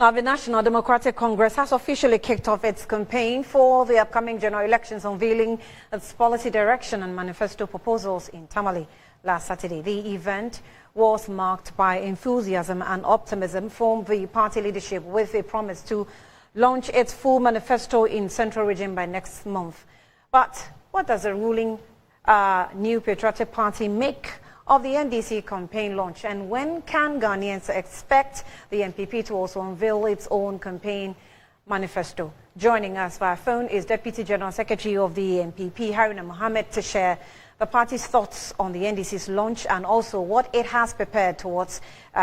Now, the National Democratic Congress has officially kicked off its campaign for the upcoming general elections, unveiling its policy direction and manifesto proposals in Tamale last Saturday. The event was marked by enthusiasm and optimism from the party leadership, with a promise to launch its full manifesto in Central Region by next month. But what does the ruling New Patriotic Party make of the NDC campaign launch, and when can Ghanaians expect the NPP to also unveil its own campaign manifesto? Joining us via phone is Deputy General Secretary of the NPP, Haruna Mohammed, to share the party's thoughts on the NDC's launch and also what it has prepared towards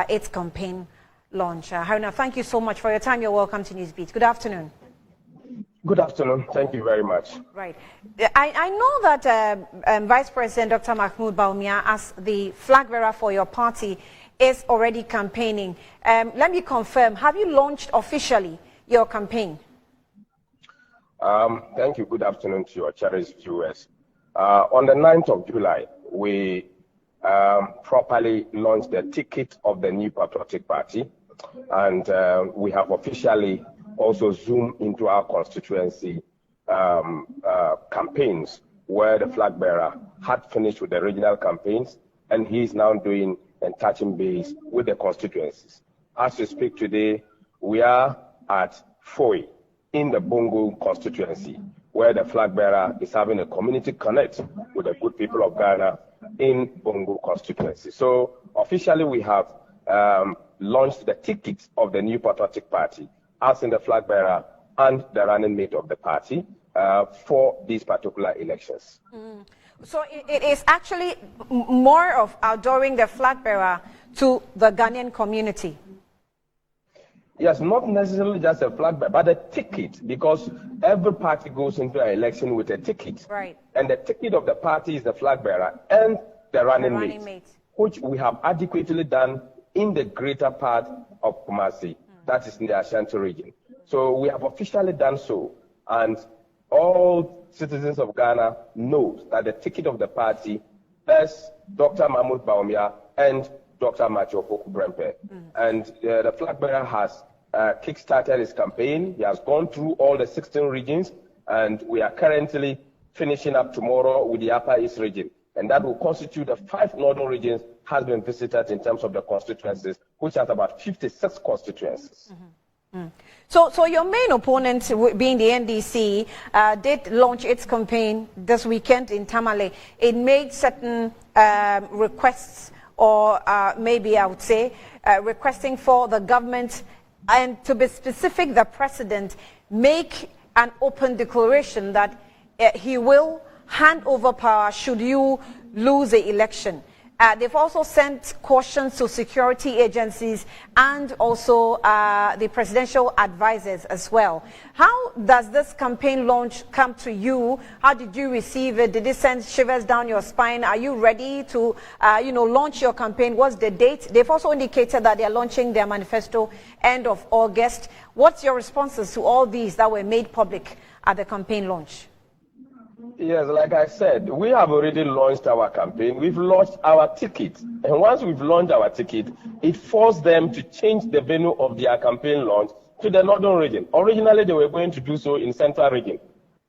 its campaign launch. Haruna, thank you so much for your time. You're welcome to Newsbeat. Good afternoon. Good afternoon. Thank you very much. Right. I know that Vice President Dr. Mahmoud Bawumia, as the flag bearer for your party, is already campaigning. Let me confirm, have you launched officially your campaign? Thank you. Good afternoon to your cherished viewers. On the 9th of July, we properly launched the ticket of the New Patriotic Party, and we have officially also zoom into our constituency campaigns, where the flag bearer had finished with the regional campaigns, and he is now doing and touching base with the constituencies. As we speak today, we are at Foi in the Bongo constituency, where the flag bearer is having a community connect with the good people of Ghana in Bongo constituency. So officially we have launched the ticket of the New Patriotic Party as in the flag bearer and the running mate of the party for these particular elections. So it is actually more of outdooring the flag bearer to the Ghanaian community? Yes, not necessarily just a flag bearer, but a ticket, because every party goes into an election with a ticket. Right. And the ticket of the party is the flag bearer and the running mate, which we have adequately done in the greater part of Kumasi. That is in the Ashanti region. So we have officially done so, and all citizens of Ghana know that the ticket of the party is Dr. Mahmoud Bawumia and Dr. Macho Brempe. And the flag bearer has kick-started his campaign. He has gone through all the 16 regions, and we are currently finishing up tomorrow with the Upper East region. And that will constitute the 5 northern regions has been visited in terms of the constituencies, which has about 56 constituencies. So your main opponent, being the NDC, did launch its campaign this weekend in Tamale. It made certain requests, or maybe I would say requesting for the government, and to be specific, the president, make an open declaration that he will hand over power should you lose the election. They've also sent cautions to security agencies and also the presidential advisors as well. How does this campaign launch come to you? How did you receive it? Did it send shivers down your spine? Are you ready to launch your campaign? What's the date? They've also indicated that they are launching their manifesto end of August. What's your responses to all these that were made public at the campaign launch? Yes, like I said, we have already launched our campaign. We've launched our ticket. And once we've launched our ticket, it forced them to change the venue of their campaign launch to the northern region. Originally, they were going to do so in central region.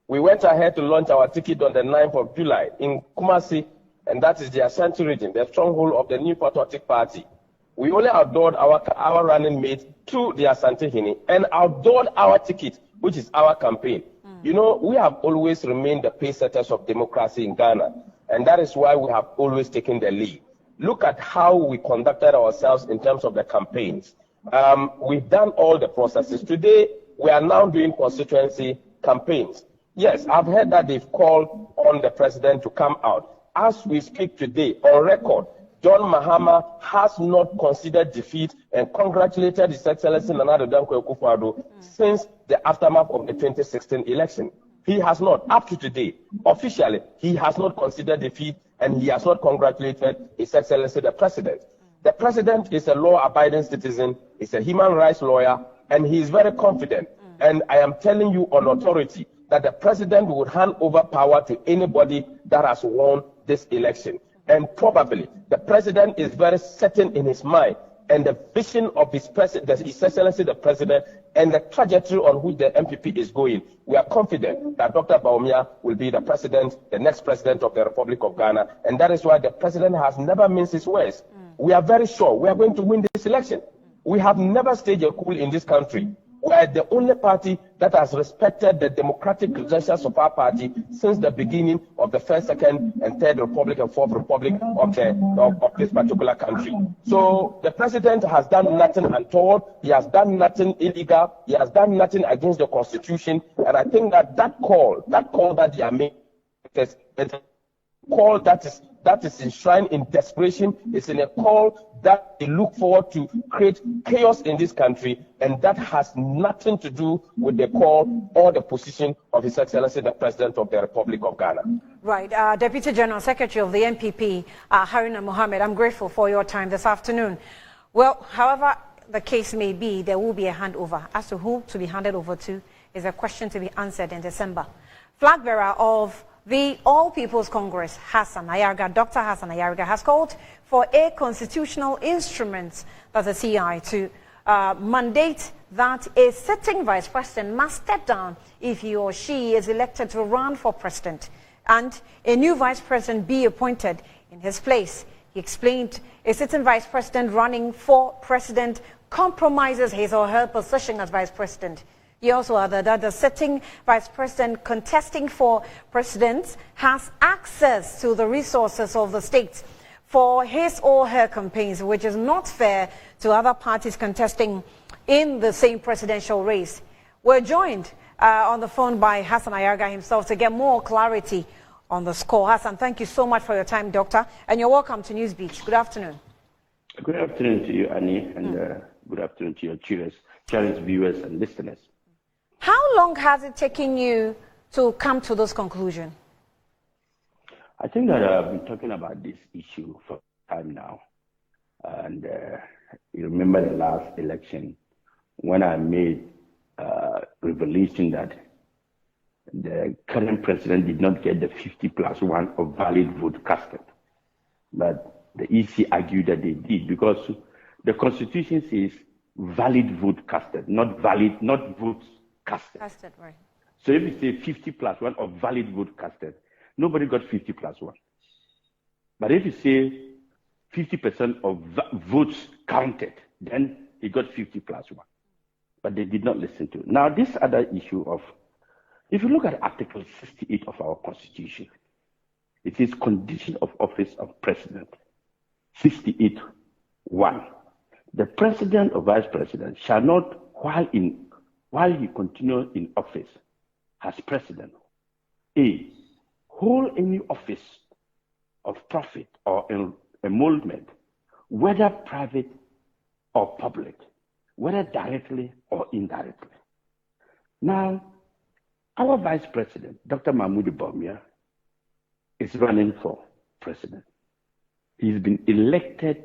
We went ahead to launch our ticket on the 9th of July in Kumasi, and that is the Ashanti region, the stronghold of the New Patriotic Party. We only outdoored our running mate to the Asante Hini and outdoored our ticket, which is our campaign. You know, we have always remained the pace setters of democracy in Ghana, and that is why we have always taken the lead. Look at how we conducted ourselves in terms of the campaigns. We've done all the processes. Today, we are now doing constituency campaigns. Yes, I've heard that they've called on the president to come out. As we speak today, on record, John Mahama has not considered defeat and congratulated His Excellency Nana Addo Dankwa Akufo-Addo since the aftermath of the 2016 election. He has not, up to today, officially, he has not considered defeat and he has not congratulated His Excellency the President. The President is a law-abiding citizen, he's a human rights lawyer, and he is very confident. And I am telling you on authority that the President would hand over power to anybody that has won this election. And probably the president is very certain in his mind and the vision of His Excellency the President and the trajectory on which the NPP is going, we are confident that Dr. Bawumia will be the next president of the Republic of Ghana, and that is why the president has never minced his words. We are very sure we are going to win this election. We have never staged a coup in this country. We are the only party that has respected the democratic credentials of our party since the beginning of the first, second, and third republic and fourth republic of this particular country. So the president has done nothing untoward. He has done nothing illegal. He has done nothing against the constitution. And I think that call that they are making, is a call that is enshrined in desperation. It's in a call that they look forward to create chaos in this country, and that has nothing to do with the call or the position of His Excellency the President of the Republic of Ghana. Right. Deputy General Secretary of the NPP, Haruna Mohammed, I'm grateful for your time this afternoon. Well, however the case may be, there will be a handover. As to who to be handed over to is a question to be answered in December. Flag bearer of the All People's Congress, Hassan Ayarga, Dr. Hassan Ayarga, has called for a constitutional instrument, that's a CI, to mandate that a sitting vice president must step down if he or she is elected to run for president, and a new vice president be appointed in his place. He explained a sitting vice president running for president compromises his or her position as vice president. He also added that the sitting vice president contesting for president has access to the resources of the state for his or her campaigns, which is not fair to other parties contesting in the same presidential race. We're joined on the phone by Hassan Ayarga himself to get more clarity on the score. Hassan, thank you so much for your time, Doctor, and you're welcome to Newsbeat. Good afternoon. Good afternoon to you, Annie, and good afternoon to your channel's viewers and listeners. How long has it taken you to come to this conclusion? I think that I've been talking about this issue for time now. And you remember the last election when I made revelation that the current president did not get the 50+1 of valid vote casted. But the EC argued that they did because the Constitution says valid vote casted, not votes casted. Right. So if you say 50+1 of valid vote casted, nobody got 50+1. But if you say 50% of votes counted, then he got 50+1. But they did not listen to it. Now, this other issue of, if you look at Article 68 of our Constitution, it is condition of office of president. 68(1). The president or vice president shall not, while he continues in office as president, A, hold any office of profit or emolument, whether private or public, whether directly or indirectly. Now, our vice president, Dr. Mahmoud Bawumia, is running for president. He's been elected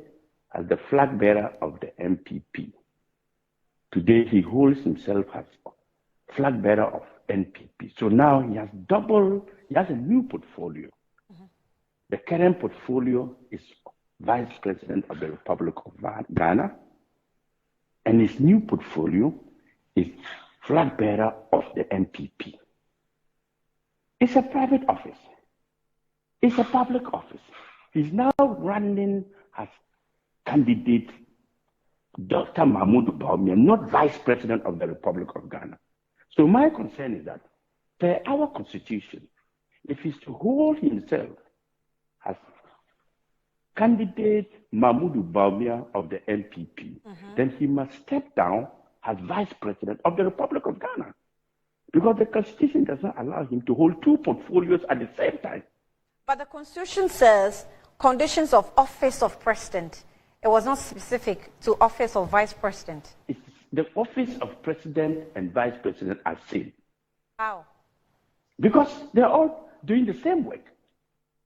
as the flag bearer of the NPP. Today, he holds himself as flag bearer of NPP. So now he has a new portfolio. The current portfolio is Vice President of the Republic of Ghana, and his new portfolio is flag bearer of the NPP. It's a private office. It's a public office. He's now running as candidate Dr. Mahmoud Bawumia, not Vice President of the Republic of Ghana. So my concern is that, per our Constitution, if he's to hold himself as candidate Mahmoud Bawumia of the NPP, then he must step down as Vice President of the Republic of Ghana. Because the Constitution does not allow him to hold two portfolios at the same time. But the Constitution says conditions of office of president. It was not specific to office of vice president. The office of president and vice president are same. How? Because they're all doing the same work.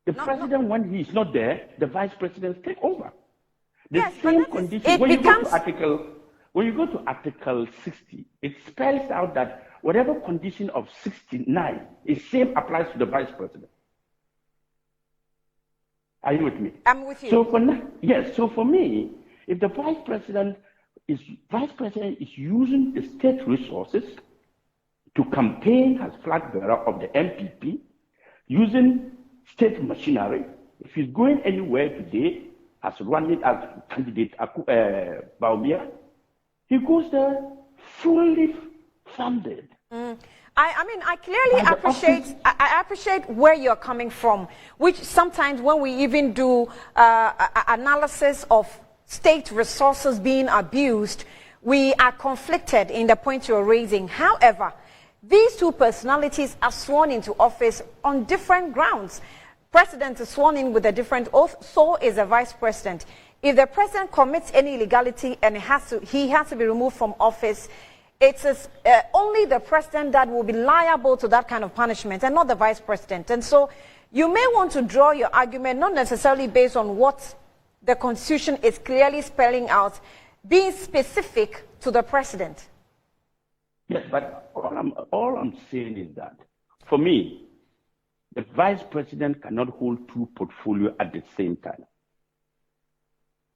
The president, when he's not there, the vice presidents take over. The same condition. When you go to Article 60, it spells out that whatever condition of 69 is same applies to the vice president. Are you with me? I'm with you. So for me, If the vice president is using the state resources to campaign as flag bearer of the NPP, using state machinery, if he's going anywhere today as running as candidate Baumia, he goes there fully funded. I mean, I clearly I appreciate where you're coming from, which sometimes when we even do analysis of state resources being abused, we are conflicted in the point you're raising. However, these two personalities are sworn into office on different grounds. President is sworn in with a different oath, so is the vice president. If the president commits any illegality and he has to be removed from office, it is only the president that will be liable to that kind of punishment and not the vice president. And so you may want to draw your argument not necessarily based on what the Constitution is clearly spelling out, being specific to the president. Yes, but all I'm saying is that, for me, the vice president cannot hold two portfolios at the same time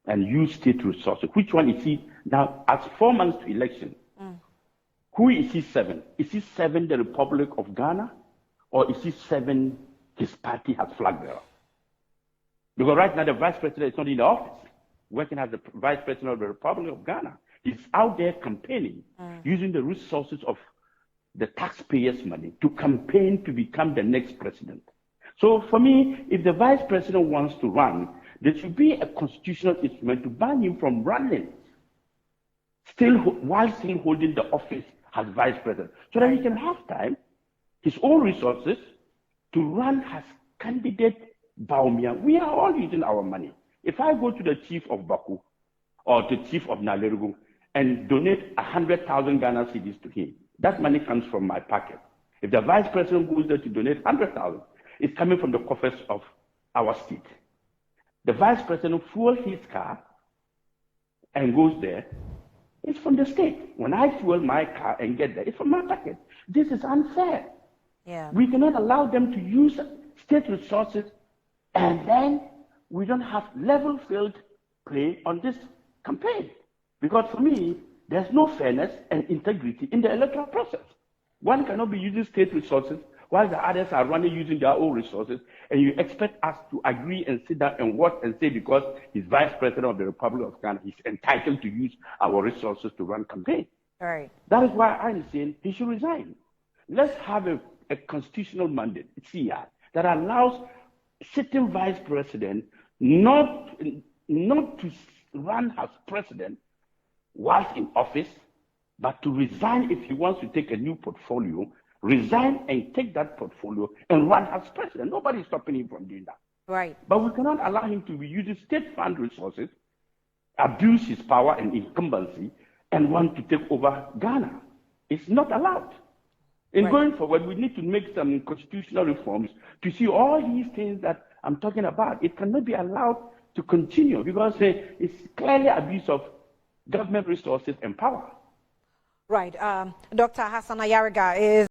and use state resources. Which one is he? Now, as 4 months to election, who is he serving? Is he serving the Republic of Ghana, or is he serving his party as flag bearer? Because right now the vice president is not in the office, working as the vice president of the Republic of Ghana. He's out there campaigning, using the resources of the taxpayers' money to campaign to become the next president. So for me, if the vice president wants to run, there should be a constitutional instrument to ban him from running, while still holding the office as vice president, so that he can have time, his own resources, to run as candidate Baumia. We are all using our money. If I go to the chief of Baku or the chief of Nalerugu and donate 100,000 Ghana cedis to him, that money comes from my pocket. If the vice president goes there to donate 100,000, it's coming from the coffers of our state. The vice president fuels his car and goes there. It's from the state. When I fuel my car and get there, it's from my pocket. This is unfair. Yeah. We cannot allow them to use state resources, and then we don't have level field play on this campaign. Because for me, there's no fairness and integrity in the electoral process. One cannot be using state resources while the others are running using their own resources, and you expect us to agree and sit down and watch and say because he's vice president of the Republic of Ghana, he's entitled to use our resources to run campaign. All right. That is why I'm saying he should resign. Let's have a constitutional mandate, CR, that allows sitting vice president not to run as president whilst in office, but to resign if he wants to take a new portfolio, resign and take that portfolio and run as president. Nobody is stopping him from doing that. Right. But we cannot allow him to be using state fund resources, abuse his power and incumbency, and want to take over Ghana. It's not allowed. In going forward, we need to make some constitutional reforms to see all these things that I'm talking about. It cannot be allowed to continue because it's clearly abuse of government resources and power. Right. Dr. Hassan Ayariga is